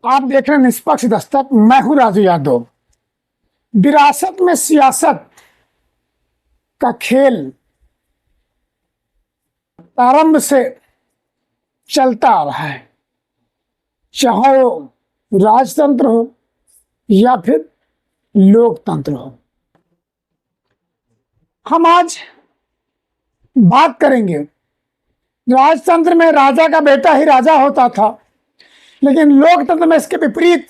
आप देख रहे हैं निष्पक्ष दस्तक। मैं हूं राजू यादव। विरासत में सियासत का खेल प्रारंभ से चलता आ रहा है, चाहे वो राजतंत्र हो या फिर लोकतंत्र हो। हम आज बात करेंगे, राजतंत्र में राजा का बेटा ही राजा होता था, लेकिन लोकतंत्र में इसके विपरीत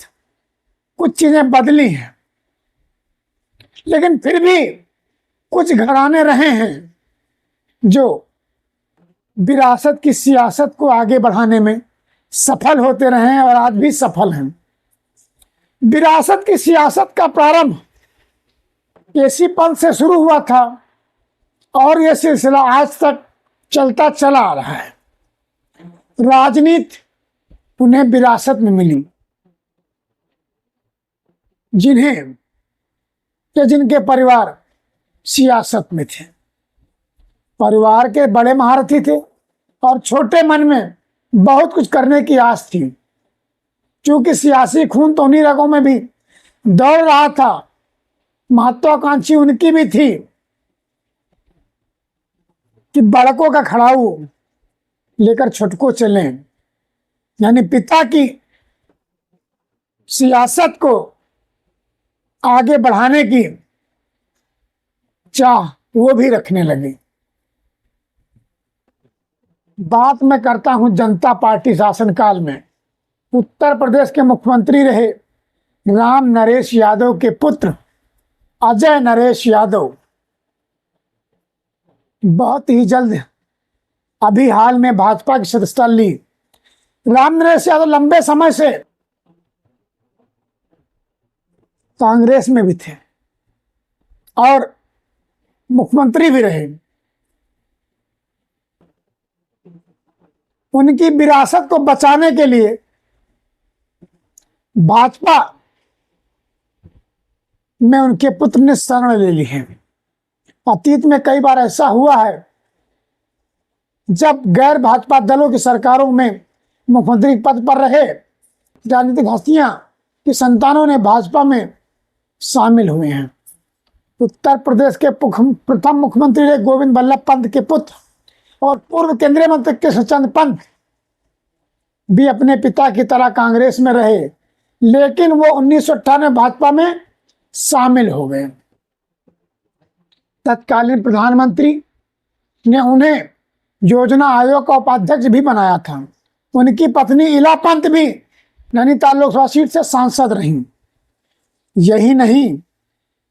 कुछ चीजें बदली हैं। लेकिन फिर भी कुछ घराने रहे हैं जो विरासत की सियासत को आगे बढ़ाने में सफल होते रहे हैं और आज भी सफल हैं। विरासत की सियासत का प्रारंभ केसी पंत से शुरू हुआ था और यह सिलसिला आज तक चलता चला आ रहा है। राजनीति उन्हें विरासत में मिली, जिनके परिवार सियासत में थे। परिवार के बड़े महारथी थे और छोटे मन में बहुत कुछ करने की आस थी। क्योंकि सियासी खून तो उन्हीं रगों में भी दौड़ रहा था, महत्वाकांक्षी उनकी भी थी कि बड़कों का खड़ाऊ लेकर छोटको चले, यानी पिता की सियासत को आगे बढ़ाने की चाह वो भी रखने लगे। बात मैं करता हूं जनता पार्टी शासनकाल में उत्तर प्रदेश के मुख्यमंत्री रहे राम नरेश यादव के पुत्र अजय नरेश यादव बहुत ही जल्द अभी हाल में भाजपा की सदस्यता ली। राम नरेश यादव लंबे समय से कांग्रेस में भी थे और मुख्यमंत्री भी रहे। उनकी विरासत को बचाने के लिए भाजपा में उनके पुत्र ने शरण ले ली है। अतीत में कई बार ऐसा हुआ है जब गैर भाजपा दलों की सरकारों में मुख्यमंत्री पद पर रहे राजनीतिक हस्तियां की संतानों ने भाजपा में शामिल हुए हैं। उत्तर प्रदेश के प्रथम मुख्यमंत्री रहे गोविंद बल्लभ पंत के पुत्र और पूर्व केंद्रीय मंत्री कृष्णचंद्र पंत भी अपने पिता की तरह कांग्रेस में रहे, लेकिन वो 1998 भाजपा में शामिल हो गए। तत्कालीन प्रधानमंत्री ने उन्हें योजना आयोग का उपाध्यक्ष भी बनाया था। उनकी पत्नी इला पंत भी नैनीताल लोकसभा सीट से सांसद रहीं। यही नहीं,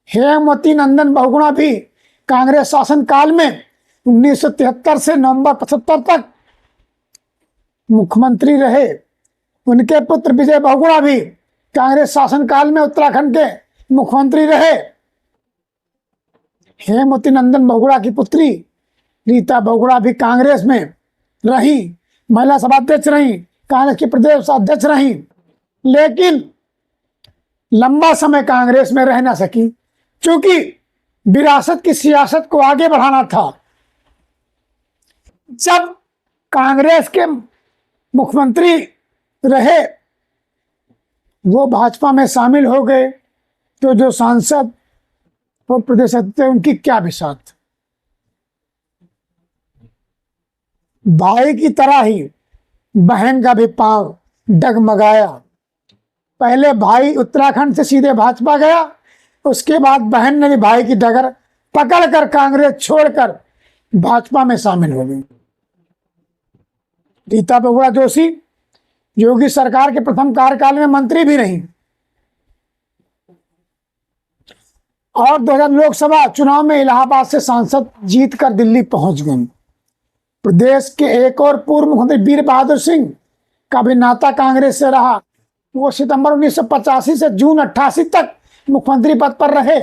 हेमवती नंदन बहुगुणा भी कांग्रेस शासनकाल में 1973 से नवंबर 75 तक मुख्यमंत्री रहे। उनके पुत्र विजय बहुगुणा भी कांग्रेस शासनकाल में उत्तराखंड के मुख्यमंत्री रहे। हेमवती नंदन बहुगुणा की पुत्री रीता बहुगुणा भी कांग्रेस में रही, महिला सभाध्यक्ष रही, कांग्रेस की प्रदेश अध्यक्ष रही, लेकिन लंबा समय कांग्रेस में रह ना सकी क्योंकि विरासत की सियासत को आगे बढ़ाना था। जब कांग्रेस के मुख्यमंत्री रहे वो भाजपा में शामिल हो गए तो जो सांसद और प्रदेश अध्यक्ष उनकी क्या बिसात। भाई की तरह ही बहन का भी पांव डगमगाया। पहले भाई उत्तराखंड से सीधे भाजपा गया, उसके बाद बहन ने भी भाई की डगर पकड़कर कांग्रेस छोड़कर भाजपा में शामिल हो गई। रीता बहुगुणा जोशी योगी सरकार के प्रथम कार्यकाल में मंत्री भी रही और 2000 लोकसभा चुनाव में इलाहाबाद से सांसद जीतकर दिल्ली पहुंच गई। प्रदेश के एक और पूर्व मुख्यमंत्री वीर बहादुर सिंह का भी नाता कांग्रेस से रहा। वो सितंबर 1985 से जून 88 तक मुख्यमंत्री पद पर रहे।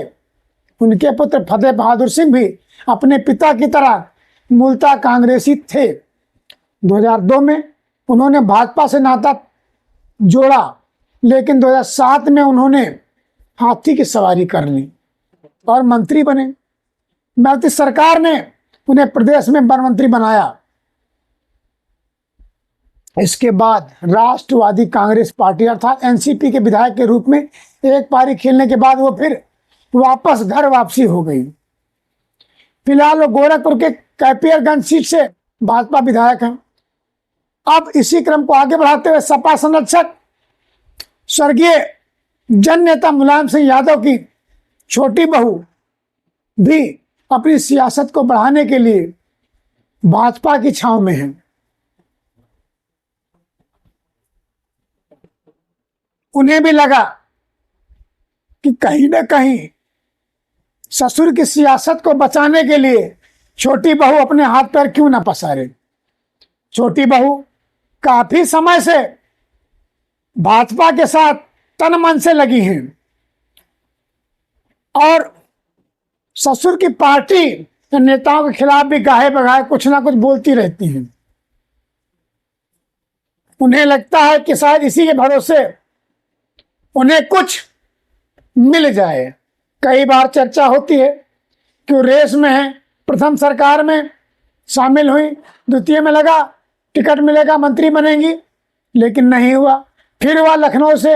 उनके पुत्र फतेह बहादुर सिंह भी अपने पिता की तरह मूलतः कांग्रेसी थे। 2002 में उन्होंने भाजपा से नाता जोड़ा, लेकिन 2007 में उन्होंने हाथी की सवारी कर ली और मंत्री बने। मायावती सरकार ने उन्हें प्रदेश में वन मंत्री बनाया। इसके बाद राष्ट्रवादी कांग्रेस पार्टी अर्थात एनसीपी के विधायक के रूप में एक पारी खेलने के बाद वो फिर वापस घर वापसी हो गई। फिलहाल वो गोरखपुर के कैपियरगंज सीट से भाजपा विधायक हैं। अब इसी क्रम को आगे बढ़ाते हुए सपा संरक्षक स्वर्गीय जन नेता मुलायम सिंह यादव की छोटी बहू भी अपनी सियासत को बढ़ाने के लिए भाजपा की छांव में है। उन्हें भी लगा कि कहीं ना कहीं ससुर की सियासत को बचाने के लिए छोटी बहू अपने हाथ पैर क्यों ना पसारे। छोटी बहू काफी समय से भाजपा के साथ तन मन से लगी हैं और ससुर की पार्टी के नेताओं के खिलाफ भी गाहे बगाहे कुछ ना कुछ बोलती रहती हैं। उन्हें लगता है कि शायद इसी के भरोसे उन्हें कुछ मिल जाए। कई बार चर्चा होती है कि वो रेस में है, प्रथम सरकार में शामिल हुई, द्वितीय में लगा टिकट मिलेगा मंत्री बनेंगी, लेकिन नहीं हुआ। फिर हुआ लखनऊ से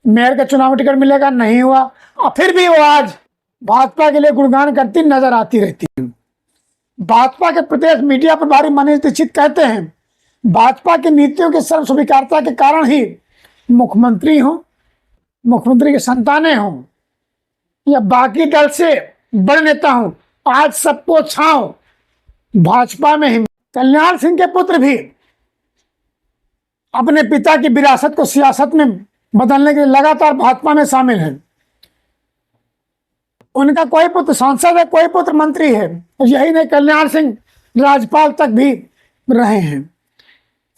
मेयर का चुनाव टिकट मिलेगा, नहीं हुआ। और फिर भी वो आज भाजपा के लिए गुणगान करती नजर आती रहती है। भाजपा के प्रदेश मीडिया प्रभारी मनीष दीक्षित कहते हैं भाजपा की नीतियों की सर्व स्वीकारता के कारण ही मुख्यमंत्री हों, मुख्यमंत्री की संतानें हों या बाकी दल से बड़े नेता हों, आज सबको छांव भाजपा में ही। कल्याण सिंह के पुत्र भी अपने पिता की विरासत को सियासत में बदलने के लिए लगातार भाजपा में शामिल हैं। उनका कोई पुत्र सांसद है, कोई पुत्र मंत्री है, और यही नहीं कल्याण सिंह राज्यपाल तक भी रहे हैं।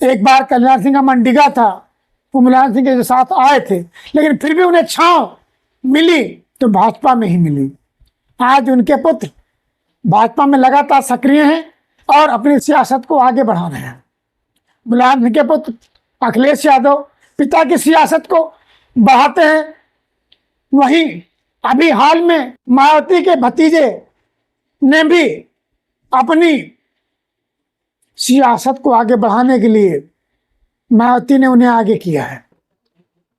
एक बार कल्याण सिंह का मनडिगा था, वो मुलायम सिंह के साथ आए थे, लेकिन फिर भी उन्हें छांव मिली तो भाजपा में ही मिली। आज उनके पुत्र भाजपा में लगातार सक्रिय हैं और अपनी सियासत को आगे बढ़ा रहे हैं। मुलायम सिंह के पुत्र अखिलेश यादव पिता की सियासत को बढ़ाते हैं। वहीं अभी हाल में मायावती के भतीजे ने भी अपनी सियासत को आगे बढ़ाने के लिए मायावती ने उन्हें आगे किया है।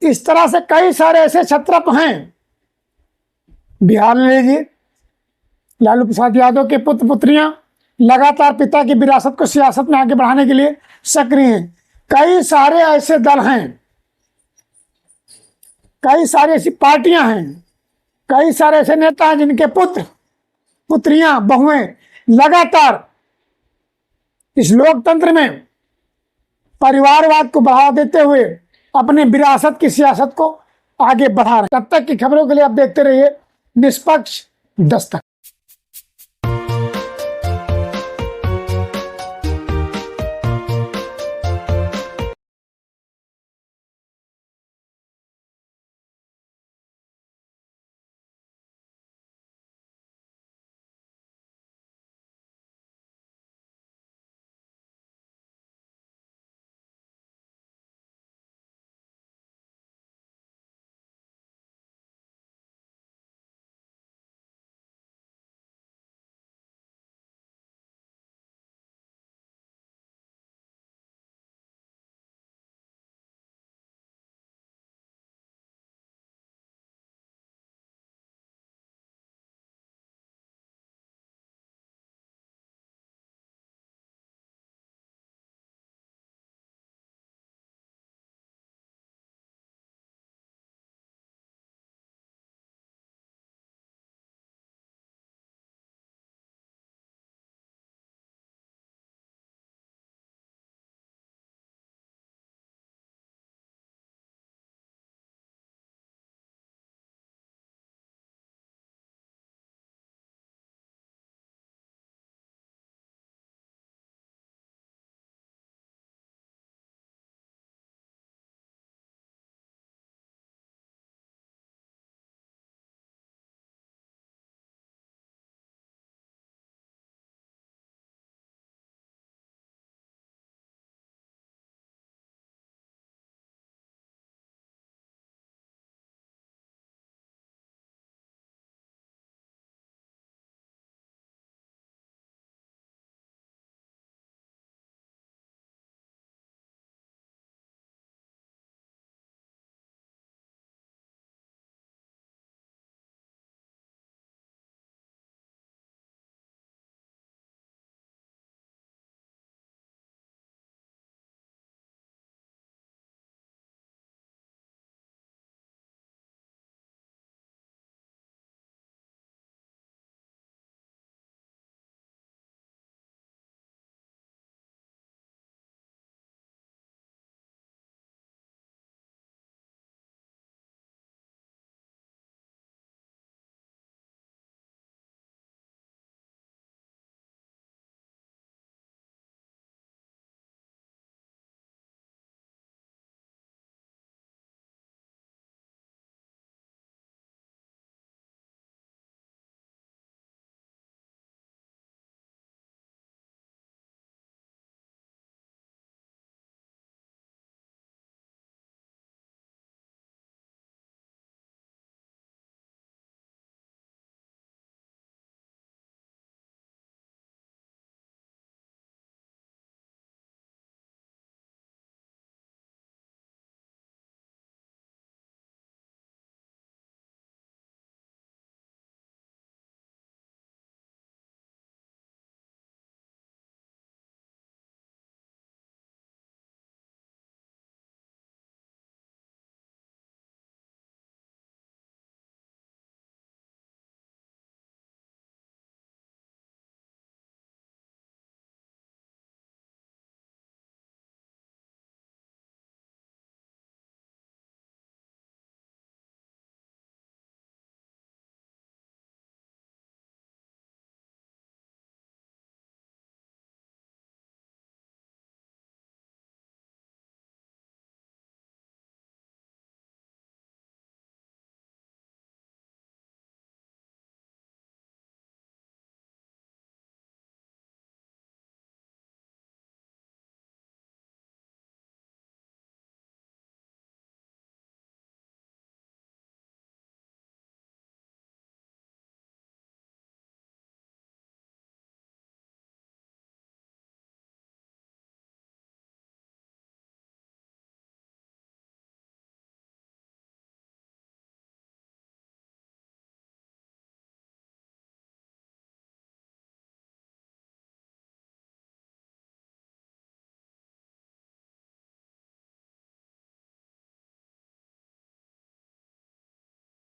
इस तरह से कई सारे ऐसे क्षत्रप हैं। बिहार में लीजिए, लालू प्रसाद यादव के पुत्र पुत्रियां लगातार पिता की विरासत को सियासत में आगे बढ़ाने के लिए सक्रिय हैं। कई सारे ऐसे दल हैं, कई सारी ऐसी पार्टियां हैं, कई सारे ऐसे नेता हैं जिनके पुत्र पुत्रियां बहुएं लगातार इस लोकतंत्र में परिवारवाद को बढ़ावा देते हुए अपने विरासत की सियासत को आगे बढ़ा रहे हैं। तब तक की खबरों के लिए आप देखते रहिए निष्पक्ष दस्तक।